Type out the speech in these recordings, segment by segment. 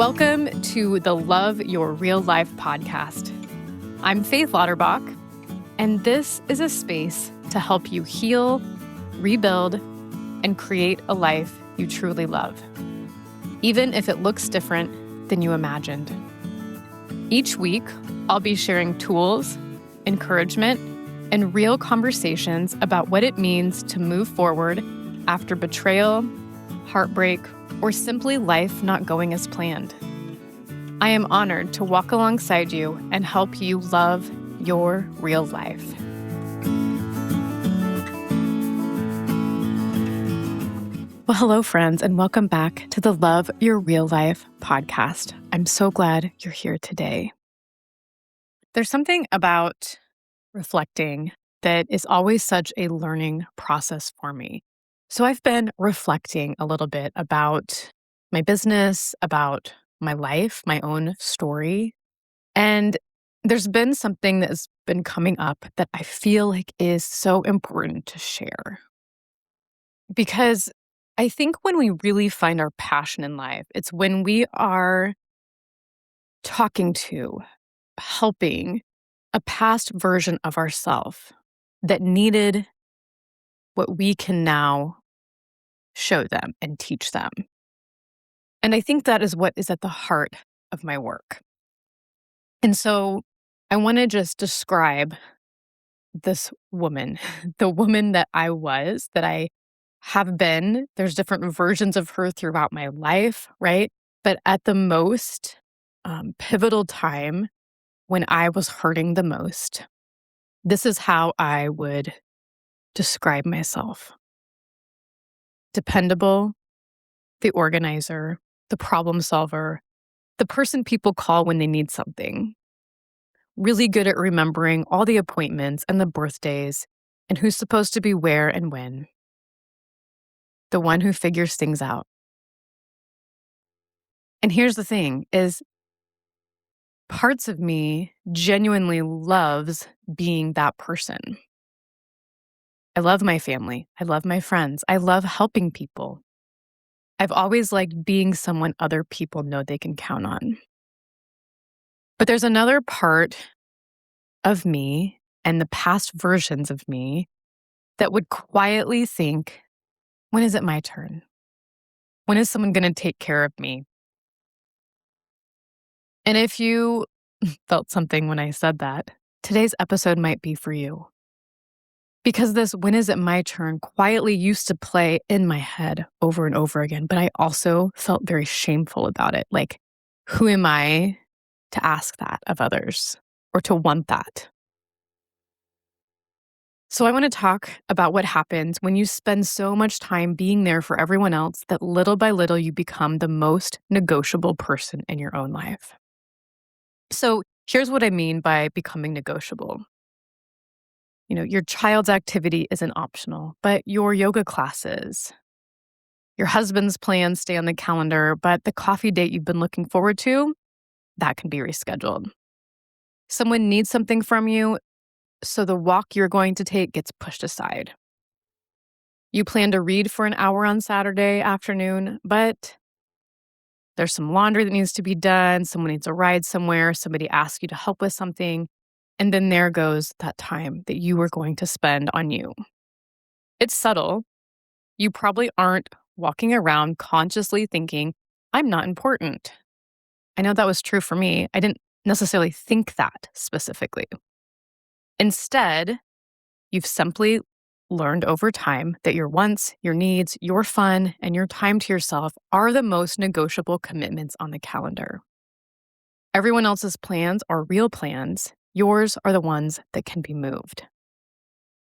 Welcome to the Love Your Real Life podcast. I'm Faith Lauterbach, and this is a space to help you heal, rebuild, and create a life you truly love, even if it looks different than you imagined. Each week, I'll be sharing tools, encouragement, and real conversations about what it means to move forward after betrayal, heartbreak, or simply life not going as planned. I am honored to walk alongside you and help you love your real life. Well, hello, friends, and welcome back to the Love Your Real Life podcast. I'm so glad you're here today. There's something about reflecting that is always such a learning process for me. So I've been reflecting a little bit about my business, about my life, my own story. And there's been something that has been coming up that I feel like is so important to share. Because I think when we really find our passion in life, it's when we are talking to, helping a past version of ourselves that needed what we can now show them and teach them. And I think that is what is at the heart of my work. And so I want to just describe this woman, the woman that I was, that I have been. There's different versions of her throughout my life, right? But at the most pivotal time when I was hurting the most, this is how I would describe myself. Dependable, the organizer, the problem solver, the person people call when they need something. Really good at remembering all the appointments and the birthdays and who's supposed to be where and when. The one who figures things out. And here's the thing is parts of me genuinely loves being that person. I love my family. I love my friends. I love helping people. I've always liked being someone other people know they can count on. But there's another part of me and the past versions of me that would quietly think, when is it my turn? When is someone going to take care of me? And if you felt something when I said that, today's episode might be for you. Because this when is it my turn quietly used to play in my head over and over again, but I also felt very shameful about it. Like, who am I to ask that of others or to want that? So I want to talk about what happens when you spend so much time being there for everyone else that little by little you become the most negotiable person in your own life. So here's what I mean by becoming negotiable. Your child's activity isn't optional, but your yoga classes, your husband's plans stay on the calendar, but the coffee date you've been looking forward to, that can be rescheduled. Someone needs something from you, so the walk you're going to take gets pushed aside. You plan to read for an hour on Saturday afternoon, but there's some laundry that needs to be done, someone needs a ride somewhere, somebody asks you to help with something, and then there goes that time that you were going to spend on you. It's subtle. You probably aren't walking around consciously thinking, I'm not important. I know that was true for me. I didn't necessarily think that specifically. Instead, you've simply learned over time that your wants, your needs, your fun, and your time to yourself are the most negotiable commitments on the calendar. Everyone else's plans are real plans. Yours are the ones that can be moved.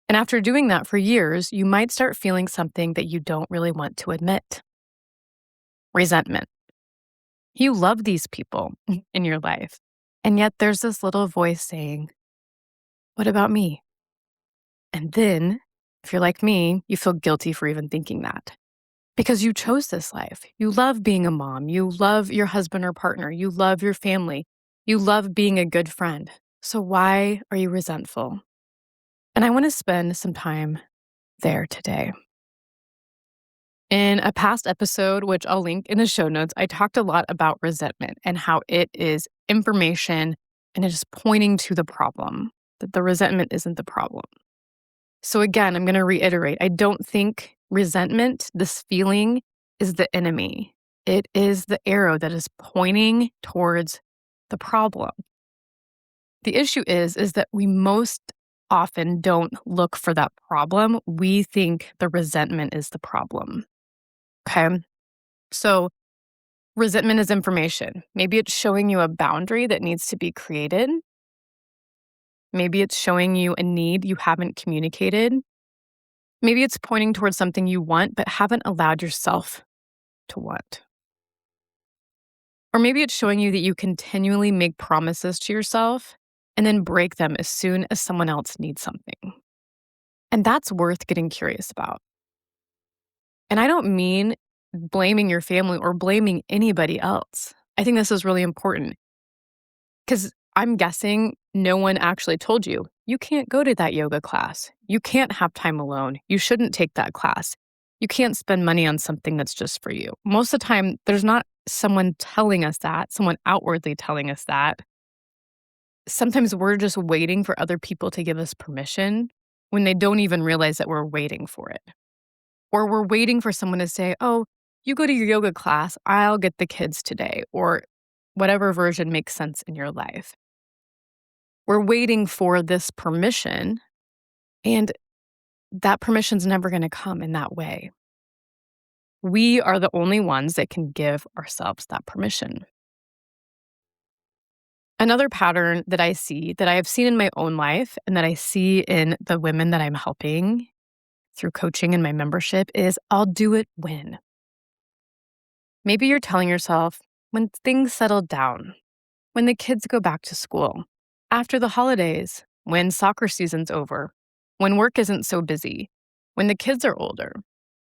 And after doing that for years, you might start feeling something that you don't really want to admit. Resentment. You love these people in your life, and yet there's this little voice saying, what about me? And then, if you're like me, you feel guilty for even thinking that. Because you chose this life. You love being a mom. You love your husband or partner. You love your family. You love being a good friend. So why are you resentful? And I want to spend some time there today. In a past episode, which I'll link in the show notes, I talked a lot about resentment and how it is information and it is pointing to the problem, that the resentment isn't the problem. So, again, I'm going to reiterate I don't think resentment, this feeling, is the enemy. It is the arrow that is pointing towards the problem. The issue is that we most often don't look for that problem. We think the resentment is the problem. Okay. So, resentment is information. Maybe it's showing you a boundary that needs to be created. Maybe it's showing you a need you haven't communicated. Maybe it's pointing towards something you want but haven't allowed yourself to want. Or maybe it's showing you that you continually make promises to yourself and then break them as soon as someone else needs something. And that's worth getting curious about. And I don't mean blaming your family or blaming anybody else. I think this is really important because I'm guessing no one actually told you, you can't go to that yoga class. You can't have time alone. You shouldn't take that class. You can't spend money on something that's just for you. Most of the time, there's not someone telling us that, someone outwardly telling us that. Sometimes we're just waiting for other people to give us permission when they don't even realize that we're waiting for it. Or we're waiting for someone to say, oh, you go to your yoga class, I'll get the kids today, or whatever version makes sense in your life. We're waiting for this permission, and that permission's never going to come in that way. We are the only ones that can give ourselves that permission. Another pattern that I see, that I have seen in my own life, and that I see in the women that I'm helping through coaching and my membership is I'll do it when. Maybe you're telling yourself, when things settle down, when the kids go back to school, after the holidays, when soccer season's over, when work isn't so busy, when the kids are older,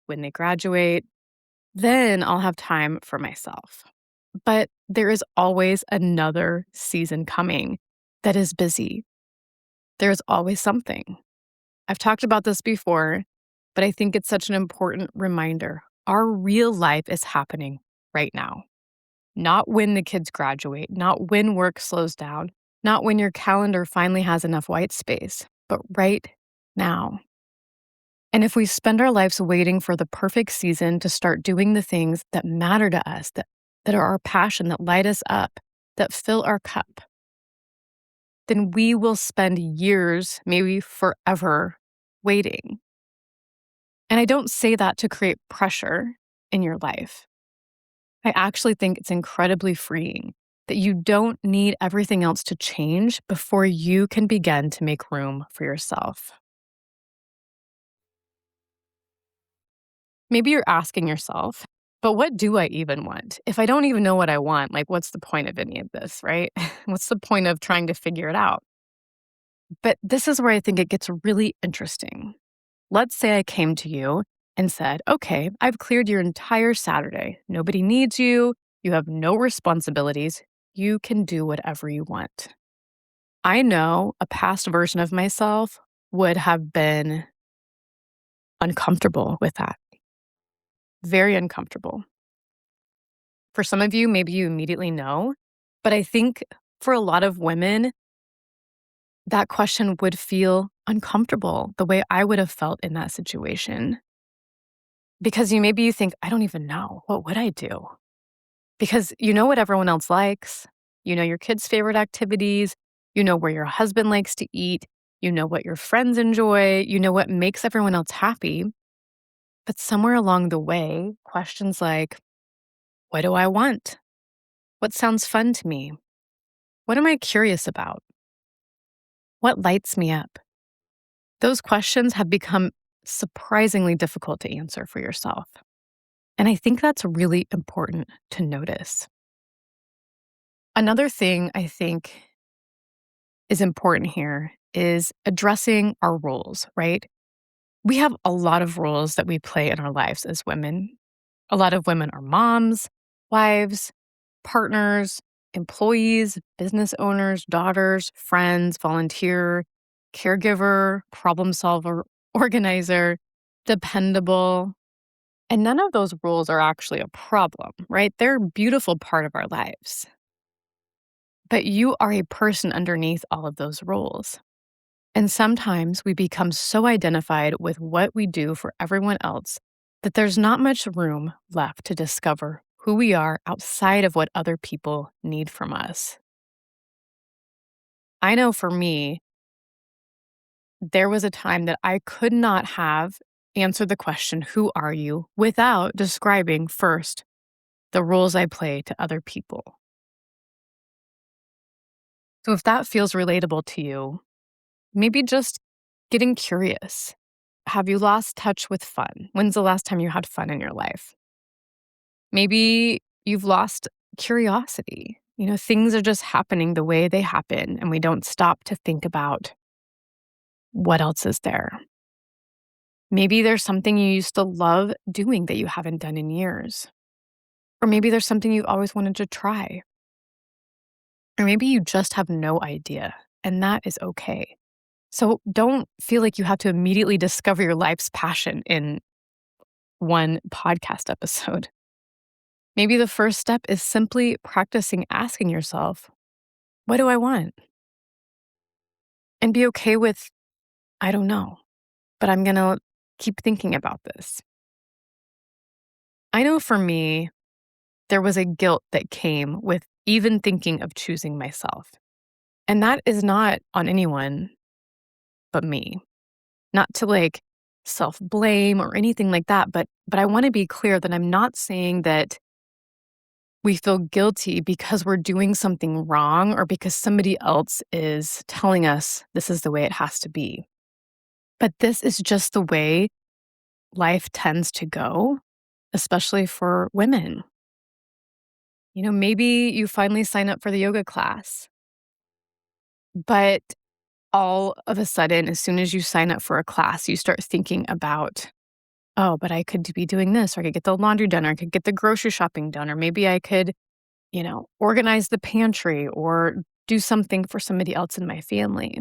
when they graduate, then I'll have time for myself. But there is always another season coming that is busy. There's always something. I've talked about this before, but I think it's such an important reminder. Our real life is happening right now. Not when the kids graduate, not when work slows down, not when your calendar finally has enough white space, but right now. And if we spend our lives waiting for the perfect season to start doing the things that matter to us, that are our passion, that light us up, that fill our cup, then we will spend years, maybe forever, waiting. And I don't say that to create pressure in your life. I actually think it's incredibly freeing that you don't need everything else to change before you can begin to make room for yourself. Maybe you're asking yourself, but what do I even want? If I don't even know what I want, like, what's the point of any of this, right? What's the point of trying to figure it out? But this is where I think it gets really interesting. Let's say I came to you and said, okay, I've cleared your entire Saturday. Nobody needs you. You have no responsibilities. You can do whatever you want. I know a past version of myself would have been uncomfortable with that, very uncomfortable. For some of you, maybe you immediately know, but I think for a lot of women, that question would feel uncomfortable the way I would have felt in that situation. Because maybe you think, I don't even know. What would I do? Because you know what everyone else likes. You know your kids' favorite activities. You know where your husband likes to eat. You know what your friends enjoy. You know what makes everyone else happy. But somewhere along the way, questions like, what do I want? What sounds fun to me? What am I curious about? What lights me up? Those questions have become surprisingly difficult to answer for yourself. And I think that's really important to notice. Another thing I think is important here is addressing our roles, right? We have a lot of roles that we play in our lives as women. A lot of women are moms, wives, partners, employees, business owners, daughters, friends, volunteer, caregiver, problem solver, organizer, dependable. And none of those rules are actually a problem, right? They're a beautiful part of our lives. But you are a person underneath all of those rules. And sometimes we become so identified with what we do for everyone else that there's not much room left to discover who we are outside of what other people need from us. I know for me, there was a time that I could not have answered the question, "Who are you?" without describing first the roles I play to other people. So if that feels relatable to you, maybe just getting curious. Have you lost touch with fun? When's the last time you had fun in your life? Maybe you've lost curiosity. Things are just happening the way they happen, and we don't stop to think about what else is there. Maybe there's something you used to love doing that you haven't done in years. Or maybe there's something you've always wanted to try. Or maybe you just have no idea, and that is okay. So don't feel like you have to immediately discover your life's passion in one podcast episode. Maybe the first step is simply practicing asking yourself, what do I want? And be okay with, I don't know, but I'm going to keep thinking about this. I know for me, there was a guilt that came with even thinking of choosing myself. And that is not on anyone but me. Not to self-blame or anything like that, but I want to be clear that I'm not saying that we feel guilty because we're doing something wrong or because somebody else is telling us this is the way it has to be. But this is just the way life tends to go, especially for women. Maybe you finally sign up for the yoga class, but all of a sudden, as soon as you sign up for a class, you start thinking about, oh, but I could be doing this, or I could get the laundry done, or I could get the grocery shopping done, or maybe I could, organize the pantry or do something for somebody else in my family.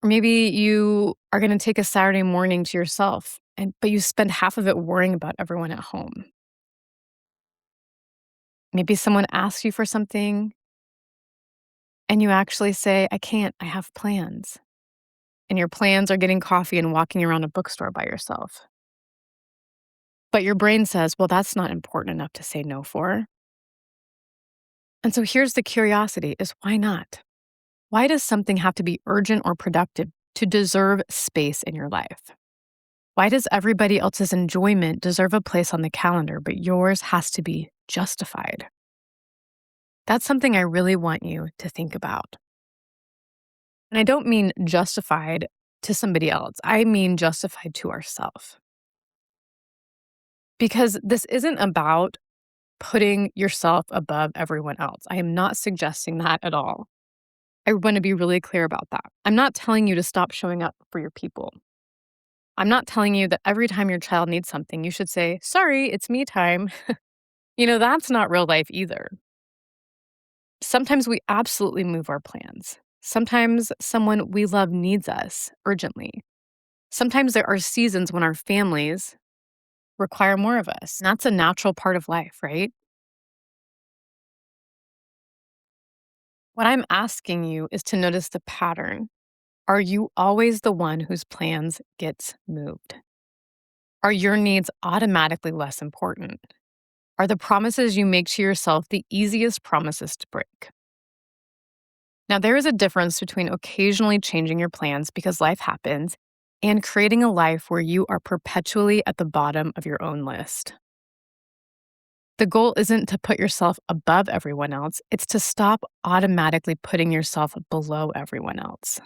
Or maybe you are going to take a Saturday morning to yourself, but you spend half of it worrying about everyone at home. Maybe someone asks you for something and you actually say, I can't, I have plans. And your plans are getting coffee and walking around a bookstore by yourself. But your brain says, well, that's not important enough to say no for. And so here's the curiosity is why not? Why does something have to be urgent or productive to deserve space in your life? Why does everybody else's enjoyment deserve a place on the calendar, but yours has to be justified? That's something I really want you to think about. And I don't mean justified to somebody else. I mean justified to ourselves. Because this isn't about putting yourself above everyone else. I am not suggesting that at all. I want to be really clear about that. I'm not telling you to stop showing up for your people. I'm not telling you that every time your child needs something, you should say, sorry, it's me time. That's not real life either. Sometimes we absolutely move our plans. Sometimes someone we love needs us urgently. Sometimes there are seasons when our families require more of us. And that's a natural part of life, right? What I'm asking you is to notice the pattern. Are you always the one whose plans gets moved? Are your needs automatically less important? Are the promises you make to yourself the easiest promises to break? Now, there is a difference between occasionally changing your plans because life happens and creating a life where you are perpetually at the bottom of your own list. The goal isn't to put yourself above everyone else, it's to stop automatically putting yourself below everyone else.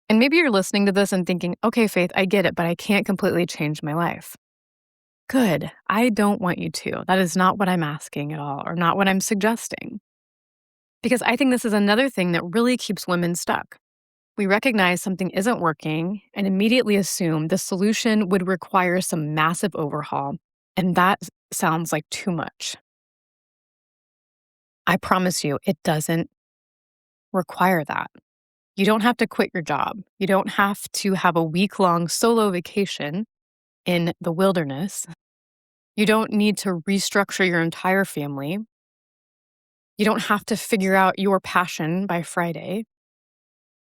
And maybe you're listening to this and thinking, okay, Faith, I get it, but I can't completely change my life. Good. I don't want you to. That is not what I'm asking at all, or not what I'm suggesting. Because I think this is another thing that really keeps women stuck. We recognize something isn't working and immediately assume the solution would require some massive overhaul. And that sounds like too much. I promise you, it doesn't require that. You don't have to quit your job. You don't have to have a week-long solo vacation in the wilderness. You don't need to restructure your entire family. You don't have to figure out your passion by Friday.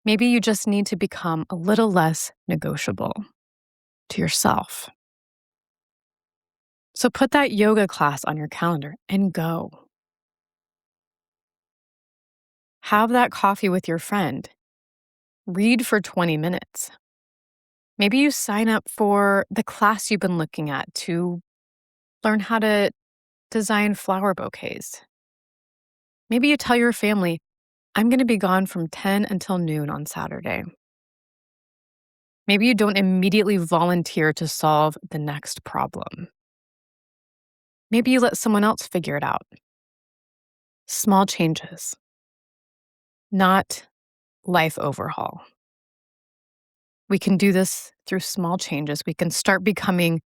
Maybe you just need to become a little less negotiable to yourself. So put that yoga class on your calendar and go. Have that coffee with your friend. Read for 20 minutes. Maybe you sign up for the class you've been looking at to learn how to design flower bouquets. Maybe you tell your family, I'm going to be gone from 10 until noon on Saturday. Maybe you don't immediately volunteer to solve the next problem. Maybe you let someone else figure it out. Small changes, not life overhaul. We can do this through small changes. We can start becoming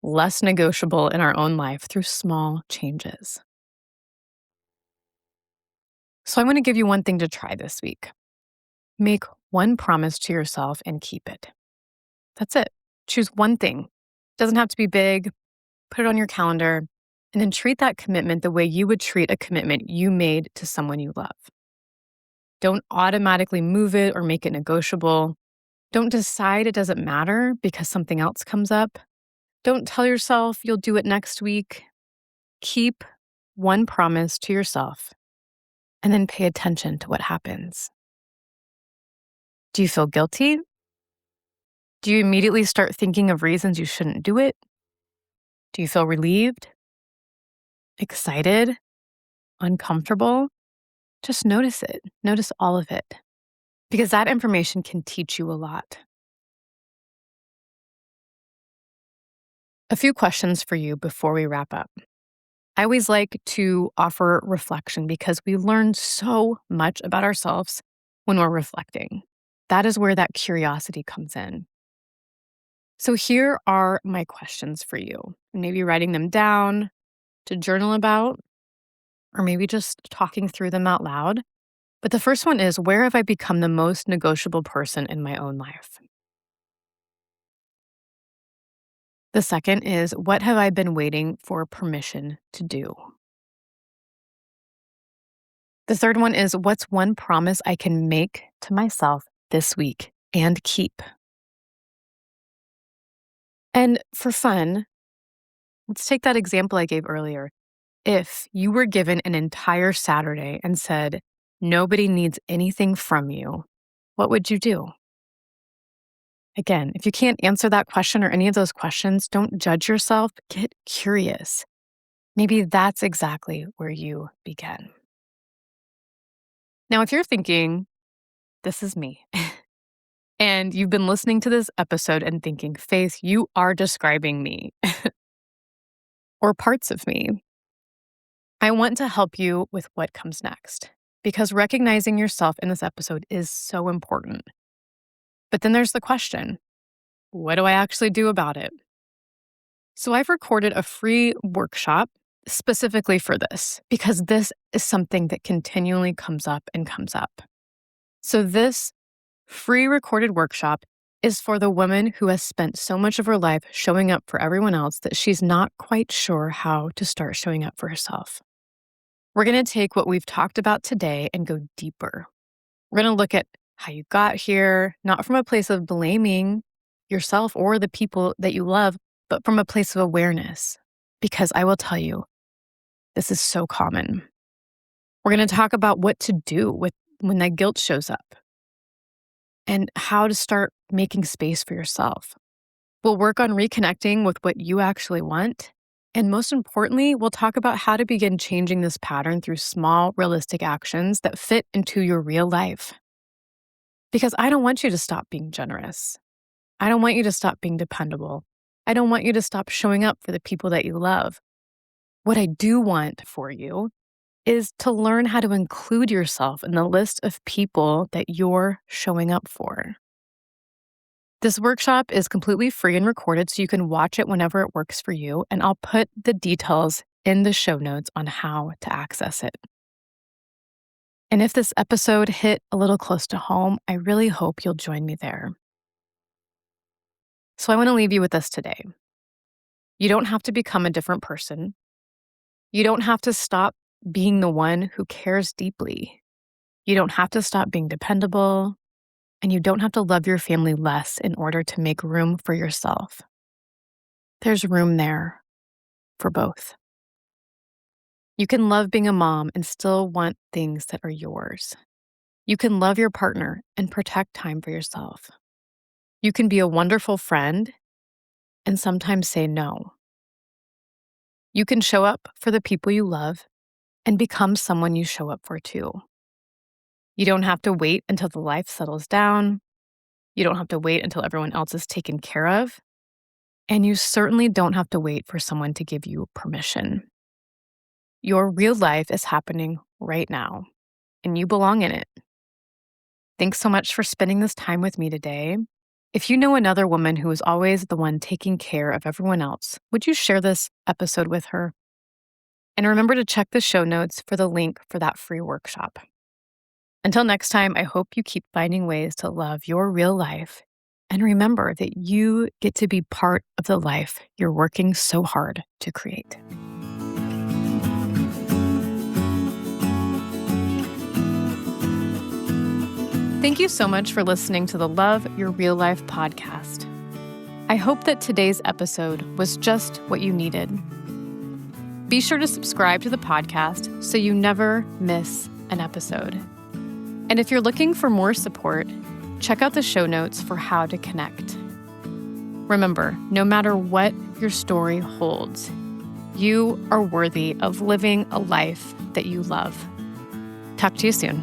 less negotiable in our own life through small changes. So I want to give you one thing to try this week. Make one promise to yourself and keep it. That's it. Choose one thing. Doesn't have to be big. Put it on your calendar and then treat that commitment the way you would treat a commitment you made to someone you love. Don't automatically move it or make it negotiable. Don't decide it doesn't matter because something else comes up. Don't tell yourself you'll do it next week. Keep one promise to yourself and then pay attention to what happens. Do you feel guilty? Do you immediately start thinking of reasons you shouldn't do it? Do you feel relieved? Excited? Uncomfortable? Just notice it. Notice all of it. Because that information can teach you a lot. A few questions for you before we wrap up. I always like to offer reflection because we learn so much about ourselves when we're reflecting. That is where that curiosity comes in. So here are my questions for you. Maybe writing them down to journal about, or maybe just talking through them out loud. But the first one is, where have I become the most negotiable person in my own life? The second is, what have I been waiting for permission to do? The third one is, what's one promise I can make to myself this week and keep? And for fun, let's take that example I gave earlier. If you were given an entire Saturday and said, nobody needs anything from you, what would you do? Again, if you can't answer that question or any of those questions, don't judge yourself. Get curious. Maybe that's exactly where you begin. Now, if you're thinking, this is me, and you've been listening to this episode and thinking, Faith, you are describing me or parts of me, I want to help you with what comes next because recognizing yourself in this episode is so important. But then there's the question, what do I actually do about it? So I've recorded a free workshop specifically for this because this is something that continually comes up and comes up. So this free recorded workshop is for the woman who has spent so much of her life showing up for everyone else that she's not quite sure how to start showing up for herself. We're going to take what we've talked about today and go deeper. We're going to look at how you got here, not from a place of blaming yourself or the people that you love, but from a place of awareness. Because I will tell you, this is so common. We're going to talk about what to do when that guilt shows up and how to start making space for yourself. We'll work on reconnecting with what you actually want. And most importantly, we'll talk about how to begin changing this pattern through small, realistic actions that fit into your real life. Because I don't want you to stop being generous. I don't want you to stop being dependable. I don't want you to stop showing up for the people that you love. What I do want for you is to learn how to include yourself in the list of people that you're showing up for. This workshop is completely free and recorded, so you can watch it whenever it works for you, and I'll put the details in the show notes on how to access it. And if this episode hit a little close to home, I really hope you'll join me there. So I want to leave you with this today. You don't have to become a different person. You don't have to stop being the one who cares deeply. You don't have to stop being dependable. And you don't have to love your family less in order to make room for yourself. There's room there for both. You can love being a mom and still want things that are yours. You can love your partner and protect time for yourself. You can be a wonderful friend and sometimes say no. You can show up for the people you love and become someone you show up for too. You don't have to wait until the life settles down. You don't have to wait until everyone else is taken care of. And you certainly don't have to wait for someone to give you permission. Your real life is happening right now, and you belong in it. Thanks so much for spending this time with me today. If you know another woman who is always the one taking care of everyone else, would you share this episode with her? And remember to check the show notes for the link for that free workshop. Until next time, I hope you keep finding ways to love your real life. And remember that you get to be part of the life you're working so hard to create. Thank you so much for listening to the Love Your Real Life podcast. I hope that today's episode was just what you needed. Be sure to subscribe to the podcast so you never miss an episode. And if you're looking for more support, check out the show notes for how to connect. Remember, no matter what your story holds, you are worthy of living a life that you love. Talk to you soon.